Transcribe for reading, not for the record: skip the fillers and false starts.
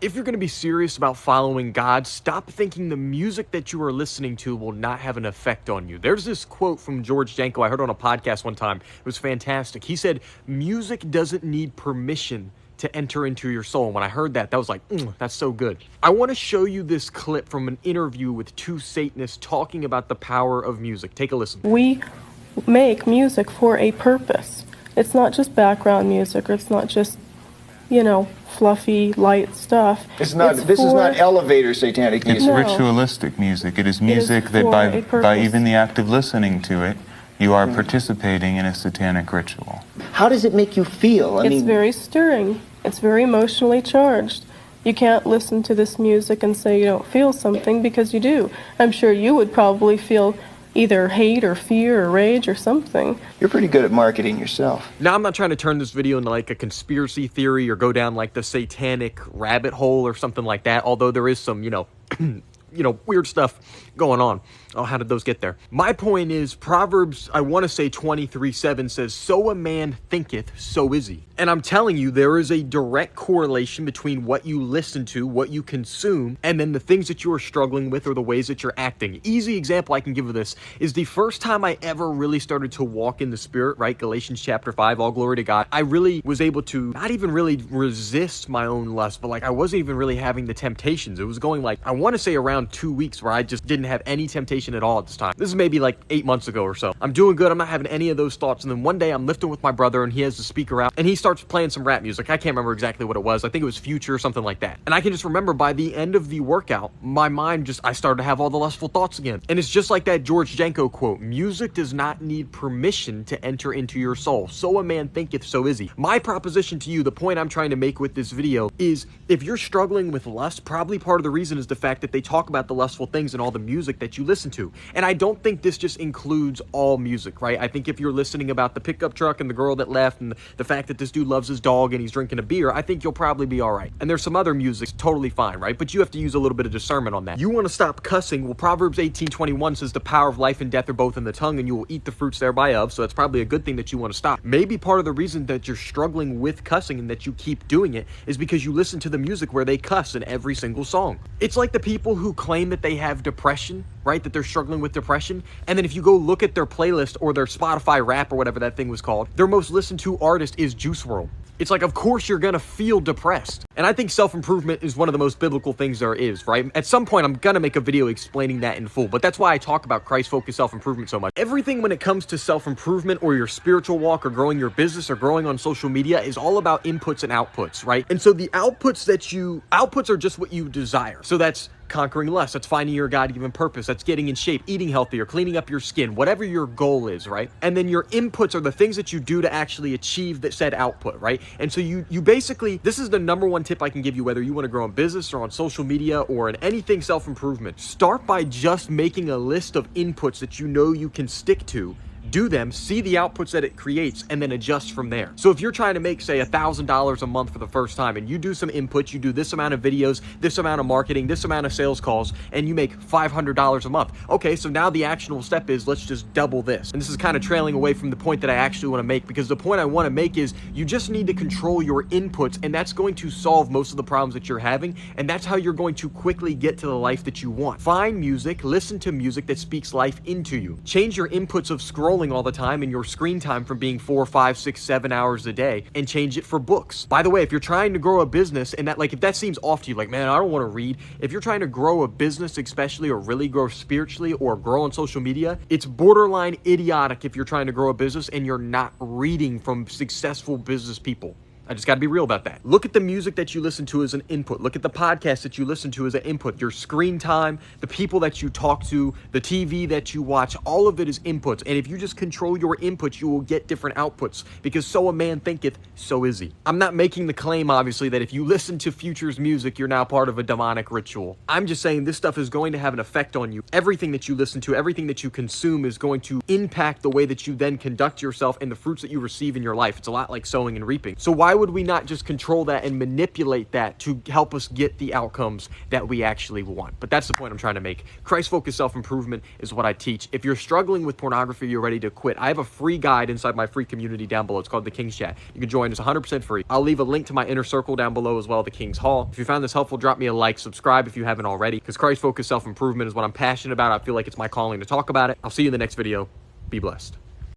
If you're going to be serious about following God, stop thinking the music that you are listening to will not have an effect on you. There's this quote from George Janko I heard on a podcast one time. It was fantastic. He said, music doesn't need permission to enter into your soul. And when I heard that, that was like, that's so good. I want to show you this clip from an interview with two Satanists talking about the power of music. Take a listen. We make music for a purpose. It's not just background music, or it's not just, fluffy, light stuff. This is not elevator satanic music. It's ritualistic music. It is music that by even the act of listening to it, you are participating in a satanic ritual. How does it make you feel? It's very stirring. It's very emotionally charged. You can't listen to this music and say you don't feel something, because you do. I'm sure you would probably feel either hate or fear or rage or something. You're pretty good at marketing yourself. Now, I'm not trying to turn this video into like a conspiracy theory or go down like the satanic rabbit hole or something like that, although there is some, weird stuff going on. Oh, how did those get there? My point is, Proverbs, I want to say 23:7 says, so a man thinketh, so is he. And I'm telling you, there is a direct correlation between what you listen to, what you consume, and then the things that you are struggling with or the ways that you're acting. Easy example I can give of this is the first time I ever really started to walk in the Spirit, right? Galatians chapter 5, all glory to God. I really was able to not even really resist my own lust, but like I wasn't even really having the temptations. It was going like, I want to say around 2 weeks where I just didn't have any temptation at all at this time. This is maybe like 8 months ago or so. I'm doing good. I'm not having any of those thoughts. And then one day I'm lifting with my brother and he has the speaker out and he starts playing some rap music. I can't remember exactly what it was. I think it was Future or something like that. And I can just remember by the end of the workout, my mind I started to have all the lustful thoughts again. And it's just like that George Janko quote, music does not need permission to enter into your soul. So a man thinketh, so is he. My proposition to you, the point I'm trying to make with this video is, if you're struggling with lust, probably part of the reason is the fact that they talk about the lustful things and all the music that you listen to. And I don't think this just includes all music, right? I think if you're listening about the pickup truck and the girl that left and the fact that this dude loves his dog and he's drinking a beer, I think you'll probably be all right. And there's some other music totally fine, right? But you have to use a little bit of discernment on that. You want to stop cussing? Well, Proverbs 18:21 says the power of life and death are both in the tongue and you will eat the fruits thereby of. So that's probably a good thing that you want to stop. Maybe part of the reason that you're struggling with cussing and that you keep doing it is because you listen to the music where they cuss in every single song. It's like the people who claim that they have depression, right? That they're struggling with depression. And then if you go look at their playlist or their Spotify rap or whatever that thing was called, their most listened to artist is Juice WRLD. It's like, of course you're going to feel depressed. And I think self-improvement is one of the most biblical things there is, right? At some point, I'm going to make a video explaining that in full, but that's why I talk about Christ-focused self-improvement so much. Everything when it comes to self-improvement or your spiritual walk or growing your business or growing on social media is all about inputs and outputs, right? And so the outputs are just what you desire. So that's conquering lust, that's finding your God-given purpose, that's getting in shape, eating healthier, cleaning up your skin, whatever your goal is, right? And then your inputs are the things that you do to actually achieve that said output, right? And so you basically, this is the number one tip I can give you, whether you want to grow in business or on social media or in anything self-improvement. Start by just making a list of inputs that you know you can stick to. Do them, see the outputs that it creates, and then adjust from there. So if you're trying to make, say, $1,000 a month for the first time, and you do some inputs, you do this amount of videos, this amount of marketing, this amount of sales calls, and you make $500 a month. Okay, so now the actionable step is, let's just double this. And this is kind of trailing away from the point that I actually want to make, because the point I want to make is you just need to control your inputs, and that's going to solve most of the problems that you're having, and that's how you're going to quickly get to the life that you want. Find music, listen to music that speaks life into you. Change your inputs of scrolling all the time and your screen time from being 4, 5, 6, 7 hours a day, and change it for books. By the way, if you're trying to grow a business and that, like, if that seems off to you, like, man, I don't want to read. If you're trying to grow a business, especially, or really grow spiritually or grow on social media, it's borderline idiotic if you're trying to grow a business and you're not reading from successful business people. I just got to be real about that. Look at the music that you listen to as an input. Look at the podcast that you listen to as an input. Your screen time, the people that you talk to, the TV that you watch, all of it is inputs. And if you just control your inputs, you will get different outputs, because so a man thinketh, so is he. I'm not making the claim, obviously, that if you listen to Future's music, you're now part of a demonic ritual. I'm just saying this stuff is going to have an effect on you. Everything that you listen to, everything that you consume is going to impact the way that you then conduct yourself and the fruits that you receive in your life. It's a lot like sowing and reaping. So why would we not just control that and manipulate that to help us get the outcomes that we actually want? But that's the point I'm trying to make. Christ-focused self-improvement is what I teach. If you're struggling with pornography, you're ready to quit, I have a free guide inside my free community down below. It's called the King's Chat. You can join. It's 100% free. I'll leave a link to my inner circle down below as well, the King's Hall. If you found this helpful, drop me a like, subscribe if you haven't already, because Christ-focused self-improvement is what I'm passionate about. I feel like it's my calling to talk about it. I'll see you in the next video. Be blessed.